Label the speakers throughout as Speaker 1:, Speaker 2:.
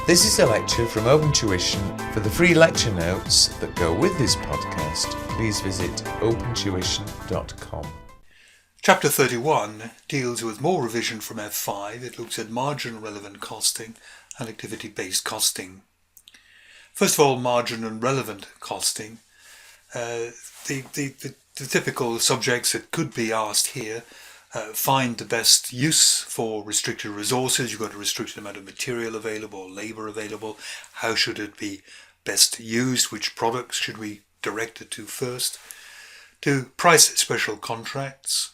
Speaker 1: This is a lecture from Open Tuition. For the free lecture notes that go with this podcast, please visit opentuition.com.
Speaker 2: Chapter 31 deals with more revision from F5. It looks at margin relevant costing and activity-based costing. First of all, margin and relevant costing. The typical subjects that could be asked here. Find the best use for restricted resources. You've got a restricted amount of material available or labour available. How should it be best used? Which products should we direct it to first? To price special contracts.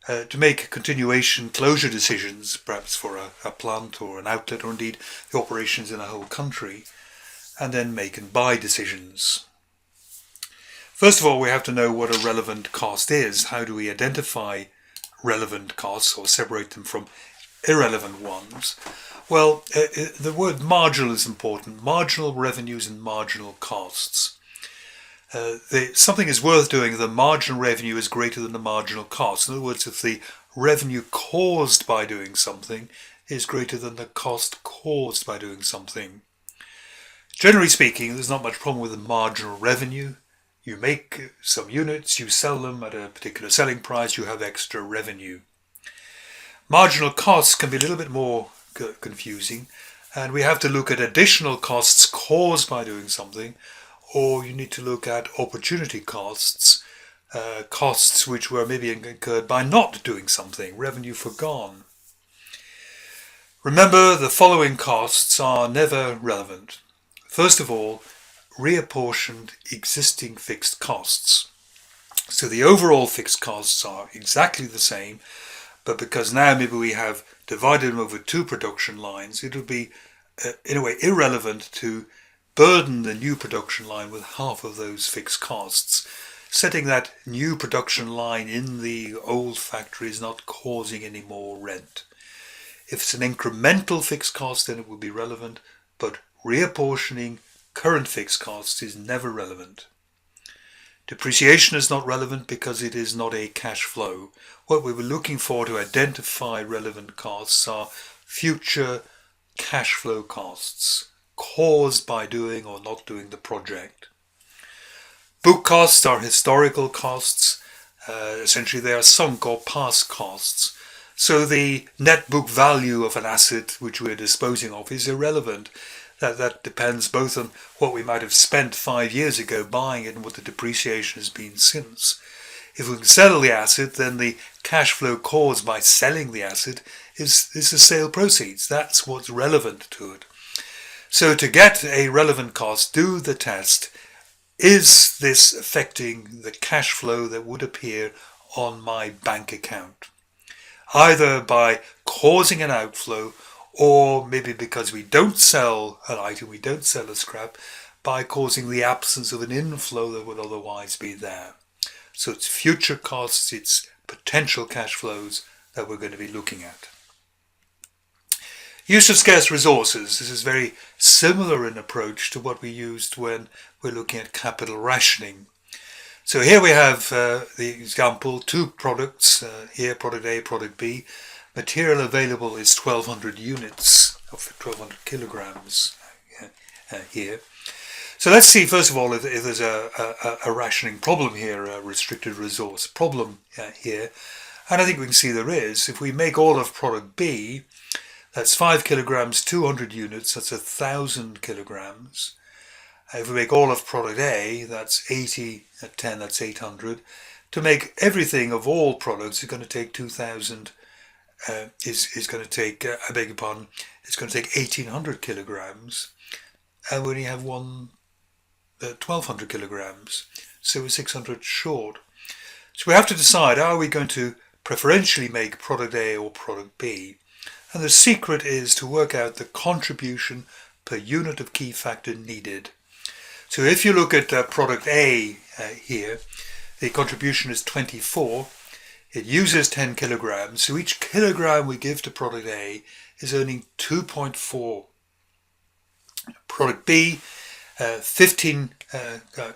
Speaker 2: To make continuation closure decisions, perhaps for a plant or an outlet, or indeed the operations in a whole country. And then make and buy decisions. First of all, we have to know what a relevant cost is. How do we identify relevant costs or separate them from irrelevant ones? Well, the word marginal is important. Marginal revenues and marginal costs. Something is worth doing if the marginal revenue is greater than the marginal cost. In other words, if the revenue caused by doing something is greater than the cost caused by doing something. Generally speaking, there's not much problem with the marginal revenue. You make some units, you sell them at a particular selling price, you have extra revenue. Marginal costs can be a little bit more confusing, and we have to look at additional costs caused by doing something, or you need to look at opportunity costs, costs which were maybe incurred by not doing something, revenue forgone. Remember, the following costs are never relevant. First of all, reapportioned existing fixed costs. So the overall fixed costs are exactly the same, but because now maybe we have divided them over two production lines, it would be in a way irrelevant to burden the new production line with half of those fixed costs. Setting that new production line in the old factory is not causing any more rent. If it's an incremental fixed cost, then it would be relevant, but reapportioning current fixed costs is never relevant. Depreciation is not relevant because it is not a cash flow. What we were looking for to identify relevant costs are future cash flow costs caused by doing or not doing the project. Book costs are historical costs. Essentially they are sunk or past costs. So the net book value of an asset which we're disposing of is irrelevant. That depends both on what we might have spent 5 years ago buying it and what the depreciation has been since. If we can sell the asset, then the cash flow caused by selling the asset is the sale proceeds. That's what's relevant to it. So to get a relevant cost, do the test. Is this affecting the cash flow that would appear on my bank account? Either by causing an outflow, or maybe because we don't sell an item, we don't sell a scrap, by causing the absence of an inflow that would otherwise be there. So it's future costs, it's potential cash flows that we're going to be looking at. Use of scarce resources. This is very similar in approach to what we used when we're looking at capital rationing. So here we have the example, two products, here product A, product B. Material available is 1200 units of 1200 kilograms here. So let's see first of all if there's a rationing problem here, a restricted resource problem here. And I think we can see there is. If we make all of product B, that's 5 kilograms, 200 units, that's 1000 kilograms. If we make all of product A, that's 80 at 10, that's 800. To make everything of all products is going to take 2000 is going to take, I beg your pardon, it's going to take 1800 kilograms, and we only have 1200 kilograms, so we're 600 short. So we have to decide, are we going to preferentially make product A or product B? And the secret is to work out the contribution per unit of key factor needed. So if you look at product A here, the contribution is 24. It uses 10 kilograms, so each kilogram we give to product A is earning 2.4. Product B, 15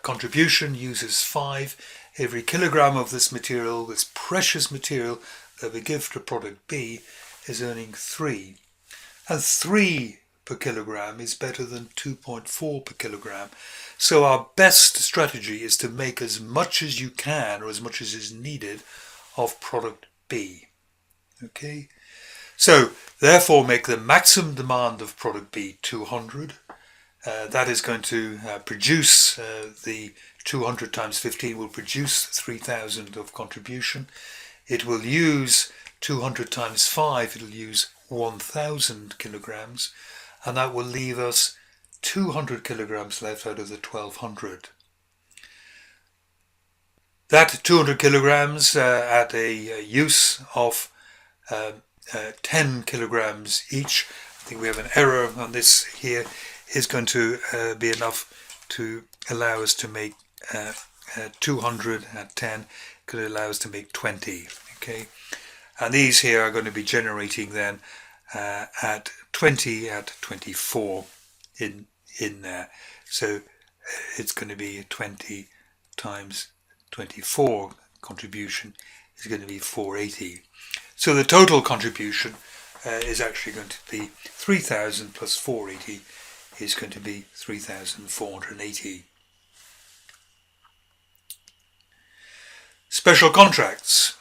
Speaker 2: contribution, uses 5. Every kilogram of this material, this precious material that we give to product B, is earning 3. And 3 per kilogram is better than 2.4 per kilogram. So our best strategy is to make as much as you can, or as much as is needed, of product B. Okay, so therefore make the maximum demand of product B 200. That is going to produce the 200 times 15 will produce 3,000 of contribution. It will use 200 times 5, it'll use 1,000 kilograms, and that will leave us 200 kilograms left out of the 1,200. That 200 kilograms at a use of 10 kilograms each, I think we have an error on this here, is going to be enough to allow us to make 200 at 10, could allow us to make 20. Okay, and these here are going to be generating then at 20 at 24 in there. So it's going to be 20 times 24 contribution is going to be 480. So the total contribution is actually going to be 3,000 plus 480 is going to be 3,480. Special contracts.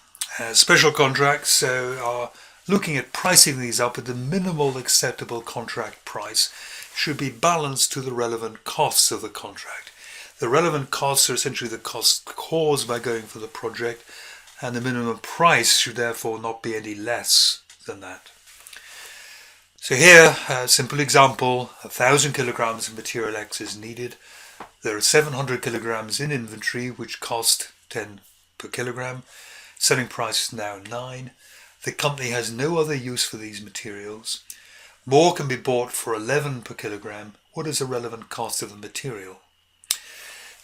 Speaker 2: Special contracts are looking at pricing these up at the minimal acceptable contract price should be balanced to the relevant costs of the contract. The relevant costs are essentially the costs caused by going for the project, and the minimum price should therefore not be any less than that. So here, a simple example, 1,000 kilograms of material X is needed. There are 700 kilograms in inventory, which cost 10 per kilogram. Selling price is now 9. The company has no other use for these materials. More can be bought for 11 per kilogram. What is the relevant cost of the material?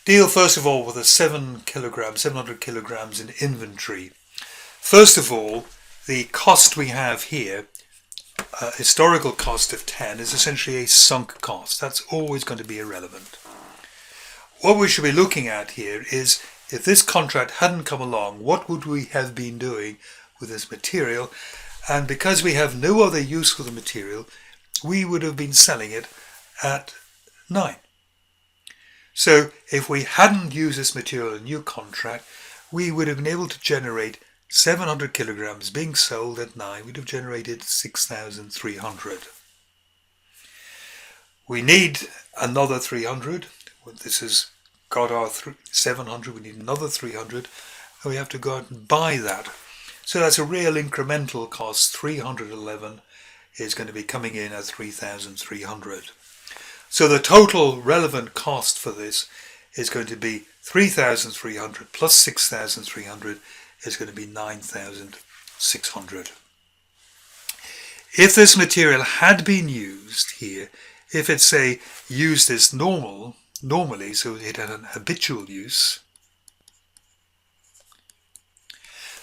Speaker 2: Deal first of all with the 700 kilograms in inventory. First of all, the cost we have here, historical cost of 10, is essentially a sunk cost. That's always going to be irrelevant. What we should be looking at here is, if this contract hadn't come along, what would we have been doing with this material? And because we have no other use for the material, we would have been selling it at 9. So if we hadn't used this material in a new contract, we would have been able to generate 700 kilograms being sold at 9. We'd have generated 6,300. We need another 300. This has got our 700. We need another 300, and we have to go out and buy that. So that's a real incremental cost. 311 is going to be coming in at 3,300. So the total relevant cost for this is going to be 3,300 plus 6,300 is going to be 9,600. If this material had been used here, if it's say used as normally, so it had an habitual use,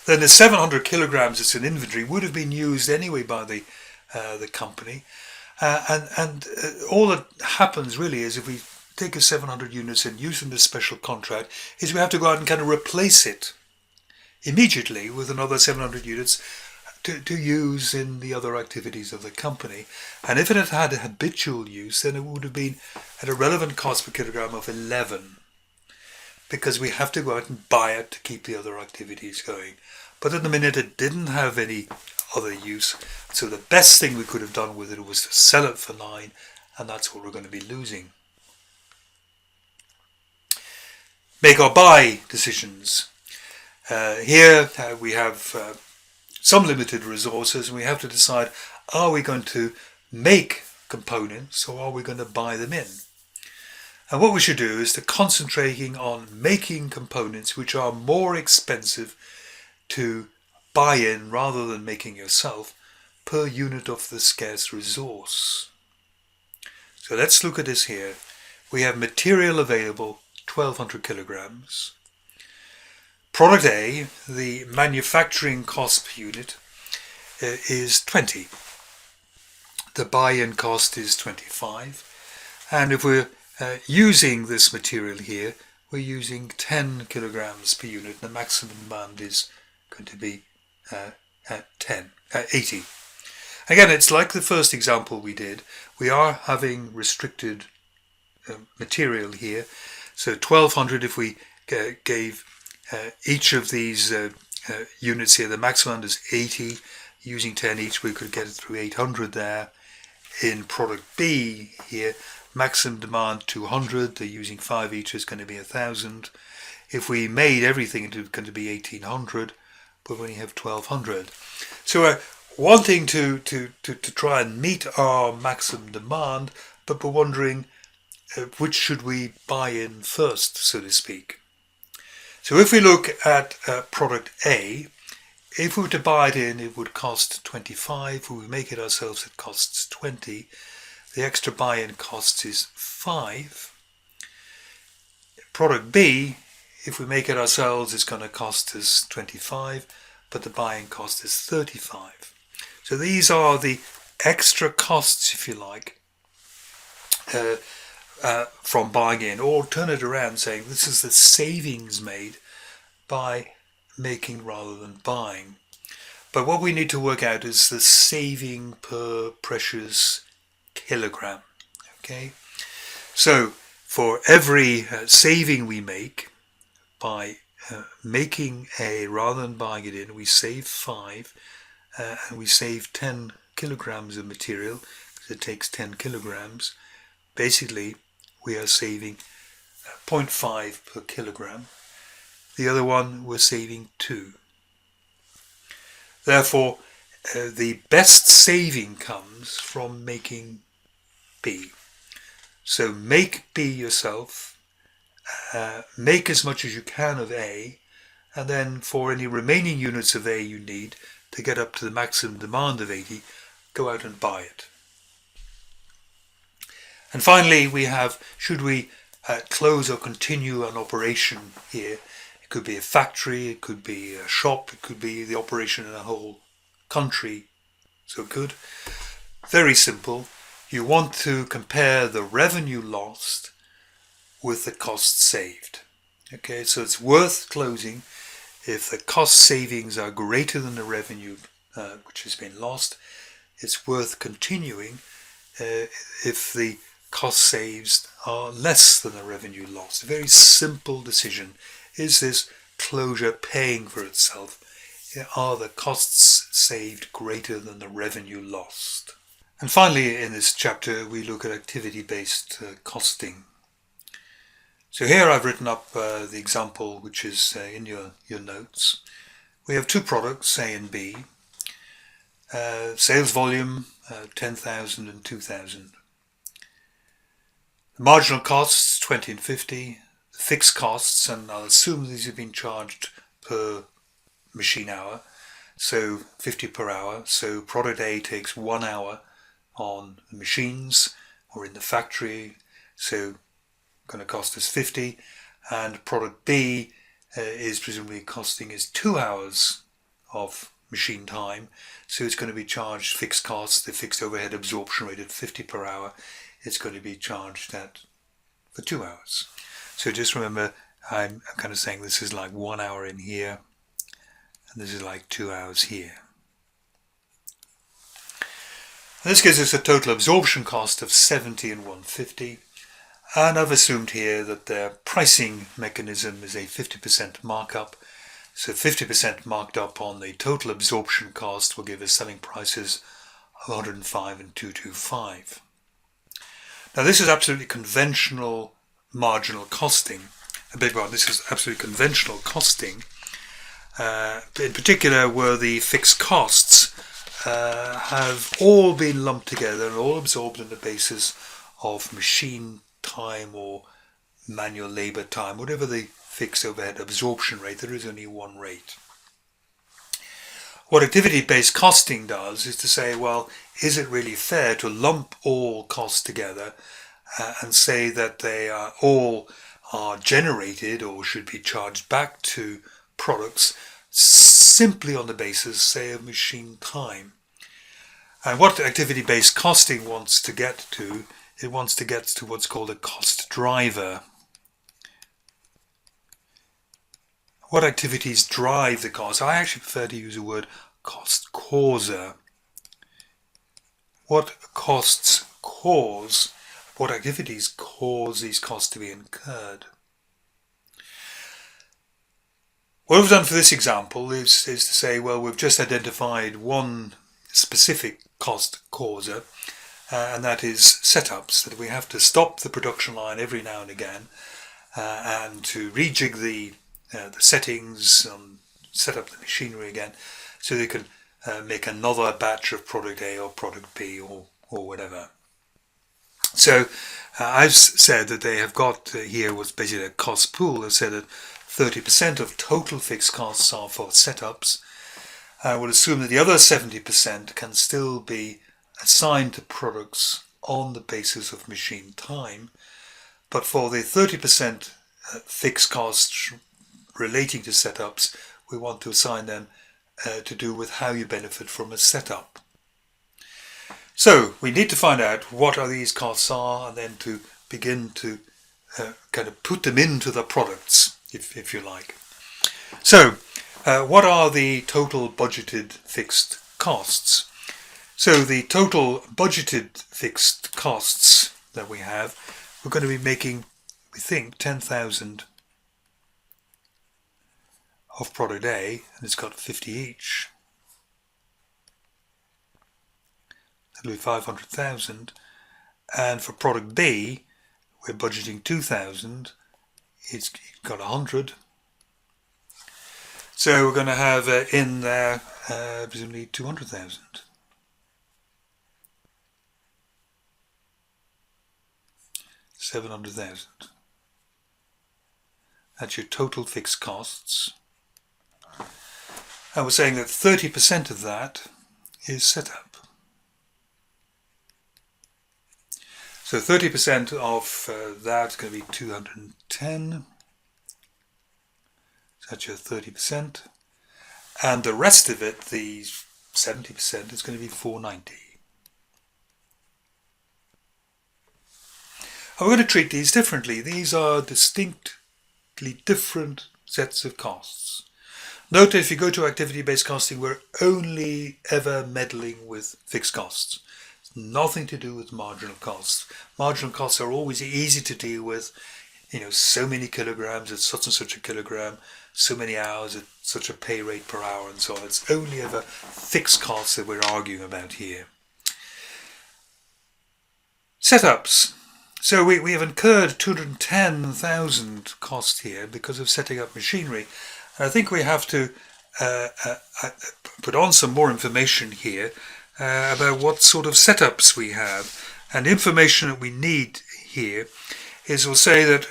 Speaker 2: then the 700 kilograms that's in inventory would have been used anyway by the company. And all that happens really is, if we take a 700 units and use them as special contract, is we have to go out and kind of replace it immediately with another 700 units to use in the other activities of the company. And if it had had a habitual use, then it would have been at a relevant cost per kilogram of 11, because we have to go out and buy it to keep the other activities going. But at the minute it didn't have any other use, so the best thing we could have done with it was to sell it for 9, and that's what we're going to be losing. Make or buy decisions. Here we have some limited resources, and we have to decide, are we going to make components or are we going to buy them in? And what we should do is to concentrating on making components which are more expensive to buy in rather than making yourself per unit of the scarce resource. So let's look at this here. We have material available, 1,200 kilograms. Product A, the manufacturing cost per unit is 20. The buy-in cost is 25. And if we're using this material here, we're using 10 kilograms per unit. The maximum demand is going to be 80. Again, it's like the first example we did. We are having restricted material here. So 1200, if we gave each of these units here, the maximum is 80. Using 10 each, we could get it through 800 there. In product B here, maximum demand 200. They're using 5 each, is going to be 1000. If we made everything, it's going to be 1800, but we only have 1200. So we're wanting to try and meet our maximum demand, but we're wondering which should we buy in first, so to speak. So if we look at product A, if we were to buy it in, it would cost 25. If we make it ourselves, it costs 20. The extra buy-in cost is 5. Product B, if we make it ourselves, it's going to cost us 25, but the buy-in cost is 35. So these are the extra costs, if you like, from buying in, or turn it around saying this is the savings made by making rather than buying. But what we need to work out is the saving per precious kilogram. Okay, so for every saving we make by making A rather than buying it in, we save 5, and we save 10 kilograms of material because it takes 10 kilograms. Basically, we are saving 0.5 per kilogram. The other one we're saving 2. Therefore, the best saving comes from making B. So make B yourself, make as much as you can of A, and then for any remaining units of A you need to get up to the maximum demand of 80, go out and buy it. And finally, we have, should we close or continue an operation here? It could be a factory, it could be a shop, it could be the operation in a whole country. So good. Very simple. You want to compare the revenue lost with the cost saved. Okay, so it's worth closing if the cost savings are greater than the revenue which has been lost. It's worth continuing if the cost saves are less than the revenue lost. A very simple decision. Is this closure paying for itself? Are the costs saved greater than the revenue lost? And finally, in this chapter, we look at activity-based costing. So here I've written up the example which is in your notes. We have two products, A and B. Sales volume, 10,000 and 2,000. The marginal costs, 20 and 50. The fixed costs, and I'll assume these have been charged per machine hour, so 50 per hour. So product A takes 1 hour on the machines or in the factory, so going to cost us 50, and product B is presumably costing us 2 hours of machine time, so it's going to be charged fixed costs, the fixed overhead absorption rate at 50 per hour. It's going to be charged at for 2 hours. So just remember, I'm kind of saying this is like 1 hour in here, and this is like 2 hours here. And this gives us a total absorption cost of 70 and 150. And I've assumed here that their pricing mechanism is a 50% markup. So 50% marked up on the total absorption cost will give us selling prices of 105 and 225. Now this is absolutely conventional marginal costing. This is absolutely conventional costing. In particular, where the fixed costs have all been lumped together and all absorbed on the basis of machine time or manual labor time, whatever the fixed overhead absorption rate. There is only one rate. What activity-based costing does is to say, well, is it really fair to lump all costs together and say that they are all generated or should be charged back to products simply on the basis, say, of machine time? And what activity-based costing wants to get to, it wants to get to what's called a cost driver. What activities drive the cost? I actually prefer to use the word cost causer. what activities cause these costs to be incurred. What we've done for this example is to say, well, we've just identified one specific cost causer, and that is setups, that we have to stop the production line every now and again and to rejig the settings and set up the machinery again so they can make another batch of product A or product B or whatever. So I've said that they have got here what's basically a cost pool. I've said that 30% of total fixed costs are for setups. I would assume that the other 70% can still be assigned to products on the basis of machine time. But for the 30% fixed costs relating to setups, we want to assign them to do with how you benefit from a setup. So we need to find out what are these costs are, and then to begin to kind of put them into the products, if you like. So what are the total budgeted fixed costs? So the total budgeted fixed costs that we have, we're going to be making, we think, 10,000 of product A, and it's got 50 each. That'll be 500,000. And for product B, we're budgeting 2,000. It's got 100. So we're going to have in there presumably 200,000. $700,000. That's your total fixed costs. And we're saying that 30% of that is setup. So 30% of that is going to be 210. So that's your 30%. And the rest of it, the 70%, is going to be 490. And we're going to treat these differently. These are distinctly different sets of costs. Note that if you go to activity-based costing, we're only ever meddling with fixed costs. It's nothing to do with marginal costs. Marginal costs are always easy to deal with. So many kilograms at such and such a kilogram, so many hours at such a pay rate per hour, and so on. It's only ever fixed costs that we're arguing about here. Setups. So we have incurred 210,000 cost here because of setting up machinery. And I think we have to put on some more information here about what sort of setups we have. And the information that we need here is we'll say that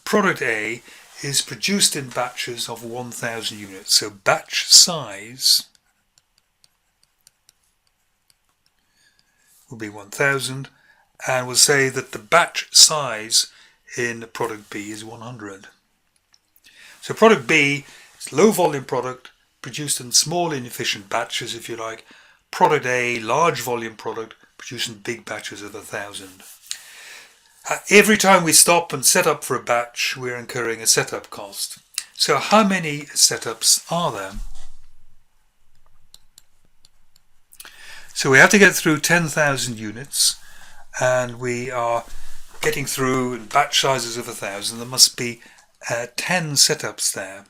Speaker 2: product A is produced in batches of 1,000 units. So batch size will be 1,000. And we'll say that the batch size in product B is 100. So product B is low volume product produced in small inefficient batches, if you like. Product A, large volume product produced in big batches of 1,000. Every time we stop and set up for a batch, we're incurring a setup cost. So how many setups are there? So we have to get through 10,000 units. And we are getting through in batch sizes of 1,000. There must be 10 setups there.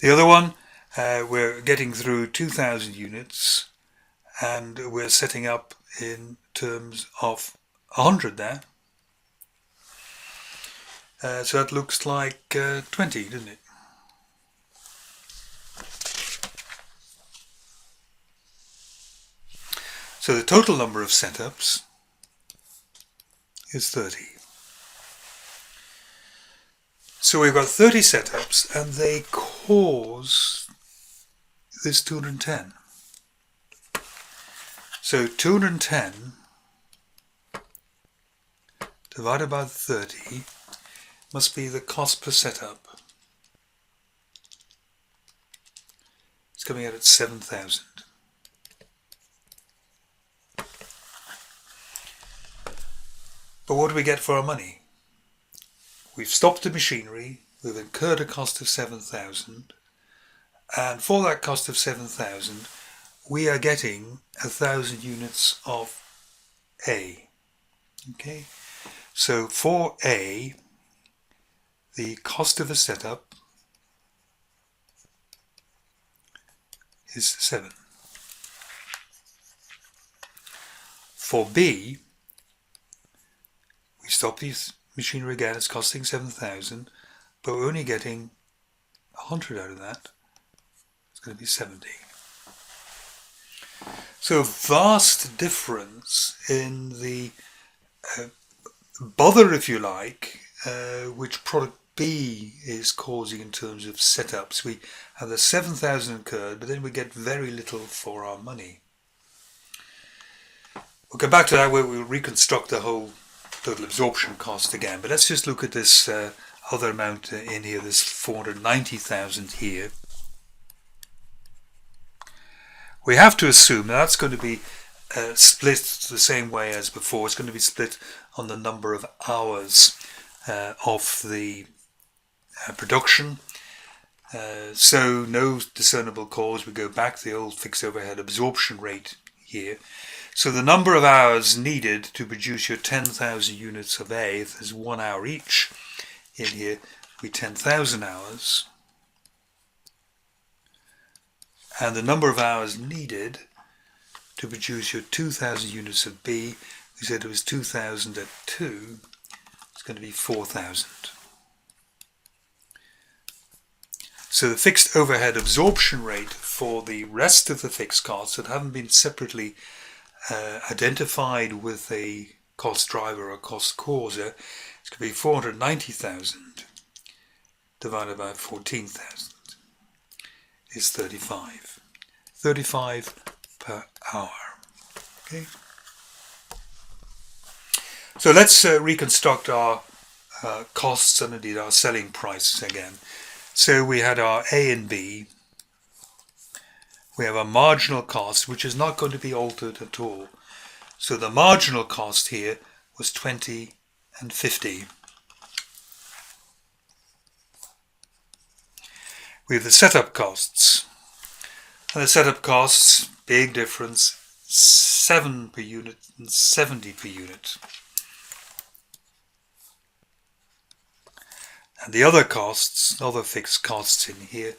Speaker 2: The other one, we're getting through 2,000 units, and we're setting up in terms of 100 there. So that looks like 20, doesn't it? So the total number of setups is 30. So we've got 30 setups, and they cause this 210. So 210 divided by 30 must be the cost per setup. It's coming out at 7,000. But what do we get for our money? We've stopped the machinery, we've incurred a cost of 7,000, And for that cost of 7,000, we are getting 1,000 units of A. Okay, so for A, the cost of a setup is 7. For B, we stop this machinery again, it's costing 7,000, but we're only getting 100 out of that. It's going to be 70. So vast difference in the bother, if you like, which product B is causing in terms of setups. We have the 7,000 incurred, but then we get very little for our money. We'll come back to that where we'll reconstruct the whole total absorption cost again, but let's just look at this other amount in here, this 490,000 here. We have to assume that's going to be split the same way as before. It's going to be split on the number of hours of the production. So no discernible cause. We go back to the old fixed overhead absorption rate here. So the number of hours needed to produce your 10,000 units of A, if there's 1 hour each in here, will be 10,000 hours. And the number of hours needed to produce your 2,000 units of B, we said it was 2,000 at 2, it's going to be 4,000. So the fixed overhead absorption rate for the rest of the fixed costs that haven't been separately identified with a cost driver or cost causer, it's going to be 490,000 divided by 14,000 is 35. 35 per hour. Okay. So let's reconstruct our costs and indeed our selling prices again. So we had our A and B. We have a marginal cost which is not going to be altered at all. So the marginal cost here was 20 and 50. We have the setup costs. And the setup costs, big difference, 7 per unit and 70 per unit. And the other costs, other fixed costs in here,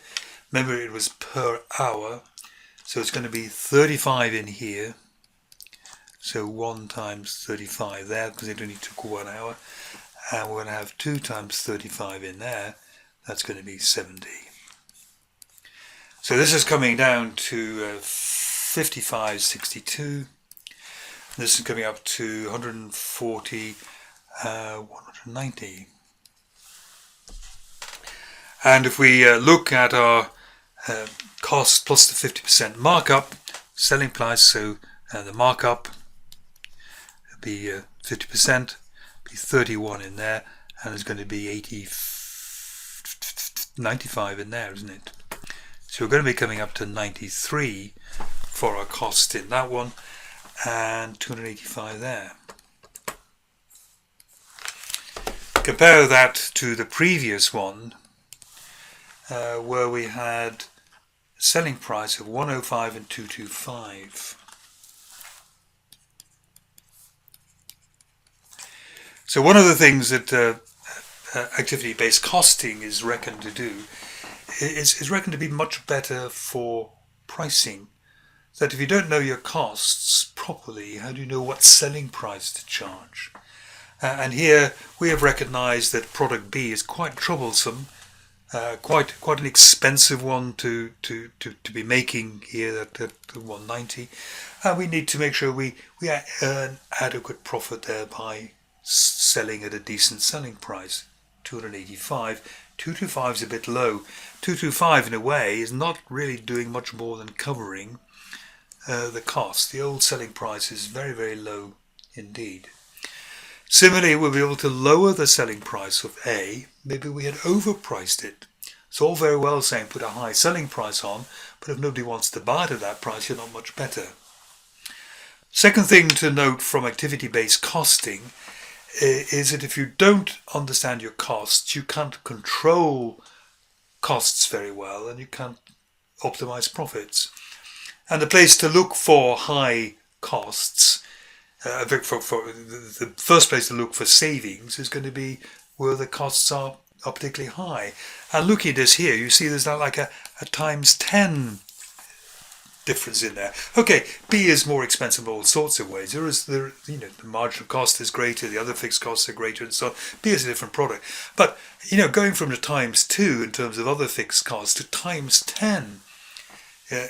Speaker 2: remember it was per hour, so it's going to be 35 in here. So 1 times 35 there, because it only took 1 hour. And we're going to have 2 times 35 in there, that's going to be 70. So this is coming down to 55.62. This is coming up to 140, 190. And if we look at our cost plus the 50% markup, selling price, so the markup would be 50%, be 31 in there, and there's going to be 95 in there, isn't it? So we're going to be coming up to 93 for our cost in that one, and 285 there. Compare that to the previous one, where we had a selling price of 105 and 225. So one of the things that activity-based costing is reckoned to do is reckoned to be much better for pricing. That if you don't know your costs properly, how do you know what selling price to charge? And here we have recognized that product B is quite troublesome, quite an expensive one to be making here at 190. And we need to make sure we earn adequate profit there by selling at a decent selling price. 285. 225 is a bit low. 225 in a way is not really doing much more than covering the cost. The old selling price is very, very low indeed. Similarly, we'll be able to lower the selling price of A. Maybe we had overpriced it. It's all very well saying put a high selling price on, but if nobody wants to buy it at that price, you're not much better. Second thing to note from activity-based costing is that if you don't understand your costs, you can't control costs very well, and you can't optimize profits. And the place to look for high costs, for the first place to look for savings is going to be where the costs are particularly high. And looking at this here, you see there's now like a times 10 difference in there. Okay, B is more expensive in all sorts of ways. The marginal cost is greater, the other fixed costs are greater, and so on. B is a different product. But, going from the times 2 in terms of other fixed costs to times 10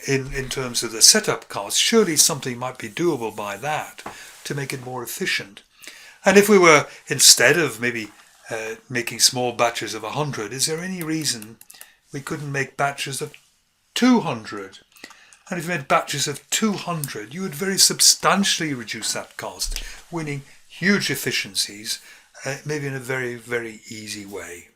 Speaker 2: in terms of the setup costs, surely something might be doable by that to make it more efficient. And if we were, instead of maybe making small batches of 100, is there any reason we couldn't make batches of 200? And if you made batches of 200, you would very substantially reduce that cost, winning huge efficiencies, maybe in a very, very easy way.